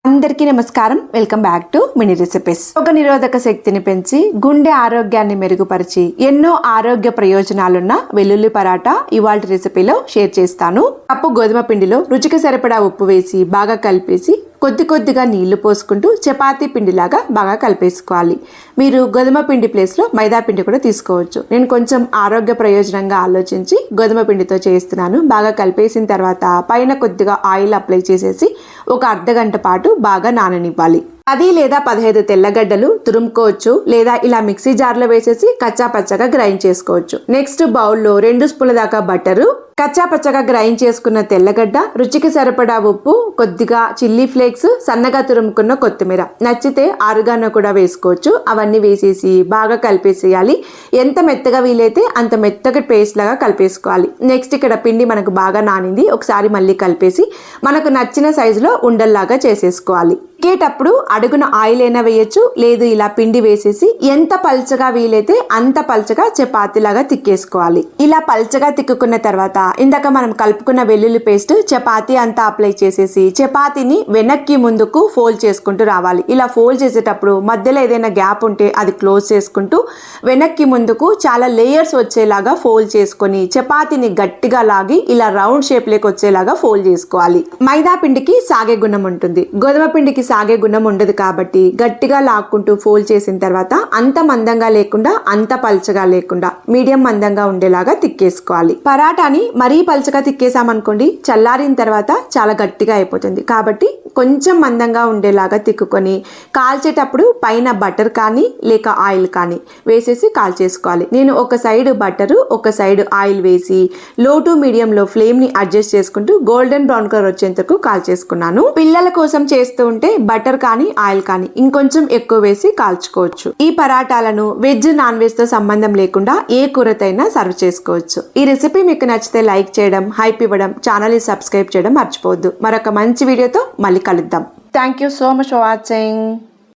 అందరికీ నమస్కారం. Welcome back to mini recipes. రోగ నిరోధక శక్తిని పెంచి గుండె ఆరోగ్యాన్ని మెరుగుపరిచి ఎన్నో ఆరోగ్య ప్రయోజనాలున్న వెల్లుల్లి పరాటా ఇవాల్టి రెసిపీలో షేర్ చేస్తాను. కప్పు గోధుమ పిండిలో రుచికి సరిపడా ఉప్పు వేసి బాగా కలిపేసి కొద్ది కొద్దిగా నీళ్లు పోసుకుంటూ చపాతీ పిండిలాగా బాగా కలిపేసుకోవాలి. మీరు గోధుమ పిండి ప్లేస్లో మైదా పిండి కూడా తీసుకోవచ్చు. నేను కొంచెం ఆరోగ్య ప్రయోజనంగా ఆలోచించి గోధుమ పిండితో చేస్తున్నాను. బాగా కలిపేసిన తర్వాత పైన కొద్దిగా ఆయిల్ అప్లై చేసేసి ఒక అర్ధగంట పాటు బాగా నాననివ్వాలి. 10 లేదా 15 తెల్లగడ్డలు తురుముకోవచ్చు, లేదా ఇలా మిక్సీ జార్లో వేసేసి కచ్చా పచ్చగా గ్రైండ్ చేసుకోవచ్చు. నెక్స్ట్ బౌల్లో 2 స్పూన్ల దాకా బటరు, కచ్చా పచ్చగా గ్రైండ్ చేసుకున్న తెల్లగడ్డ, రుచికి సరిపడా ఉప్పు, కొద్దిగా చిల్లీ ఫ్లేక్స్, సన్నగా తురుముకున్న కొత్తిమీర, నచ్చితే ఆరుగానో కూడా వేసుకోవచ్చు. అవన్నీ వేసేసి బాగా కలిపేసేయాలి. ఎంత మెత్తగా వీలైతే అంత మెత్తగా పేస్ట్ లాగా కలిపేసుకోవాలి. నెక్స్ట్ ఇక్కడ పిండి మనకు బాగా నానింది. ఒకసారి మళ్ళీ కలిపేసి మనకు నచ్చిన సైజులో ఉండల్లాగా చేసేసుకోవాలి. తిక్కేటప్పుడు అడుగున ఆయిల్ అయినా వేయచ్చు, లేదు ఇలా పిండి వేసేసి ఎంత పల్చగా వీలైతే అంత పల్చగా చపాతీలాగా తిక్కేసుకోవాలి. ఇలా పల్చగా తిక్కుకున్న తర్వాత ఇందాక మనం కలుపుకున్న వెల్లుల్లి పేస్ట్ చపాతీ అంతా అప్లై చేసేసి చపాతీని వెనక్కి ముందుకు ఫోల్డ్ చేసుకుంటూ రావాలి. ఇలా ఫోల్డ్ చేసేటప్పుడు మధ్యలో ఏదైనా గ్యాప్ ఉంటే అది క్లోజ్ చేసుకుంటూ వెనక్కి ముందుకు చాలా లేయర్స్ వచ్చేలాగా ఫోల్డ్ చేసుకొని చపాతీని గట్టిగా లాగి ఇలా రౌండ్ షేప్ లేక వచ్చేలాగా ఫోల్డ్ చేసుకోవాలి. మైదా పిండికి సాగే గుణం ఉంటుంది, గోధుమ పిండికి సాగే గుణం ఉండదు కాబట్టి గట్టిగా లాక్కుంటూ ఫోల్డ్ చేసిన తర్వాత అంత మందంగా లేకుండా అంత పల్చగా లేకుండా మీడియం మందంగా ఉండేలాగా తిక్కేసుకోవాలి. పరాటాని మరీ పల్చగా తిక్కేసామనుకోండి చల్లారిన తర్వాత చాలా గట్టిగా అయిపోతుంది. కాబట్టి కొంచెం మందంగా ఉండేలాగా తిక్కుకొని కాల్చేటప్పుడు పైన బటర్ కానీ లేక ఆయిల్ కానీ వేసేసి కాల్చేసుకోవాలి. నేను ఒక సైడ్ బటరు ఒక సైడ్ ఆయిల్ వేసి లో టు మీడియంలో ఫ్లేమ్ని అడ్జస్ట్ చేసుకుంటూ గోల్డెన్ బ్రౌన్ కలర్ వచ్చేంతకు కాల్చేసుకున్నాను. పిల్లల కోసం చేస్తూ ఉంటే బటర్ కానీ ఆయిల్ కానీ ఇంకొంచెం ఎక్కువ వేసి కాల్చుకోవచ్చు. ఈ పరాటాలను వెజ్ నాన్ వెజ్ తో సంబంధం లేకుండా ఏ కూరతైనా సర్వ్ చేసుకోవచ్చు. ఈ రెసిపీ మీకు నచ్చితే లైక్ చేయడం, హైప్ ఇవ్వడం, ఛానల్ ని సబ్స్క్రైబ్ చేయడం మర్చిపోవద్దు. మరొక మంచి వీడియోతో మళ్ళీ కలుద్దాం. Thank you so much for watching.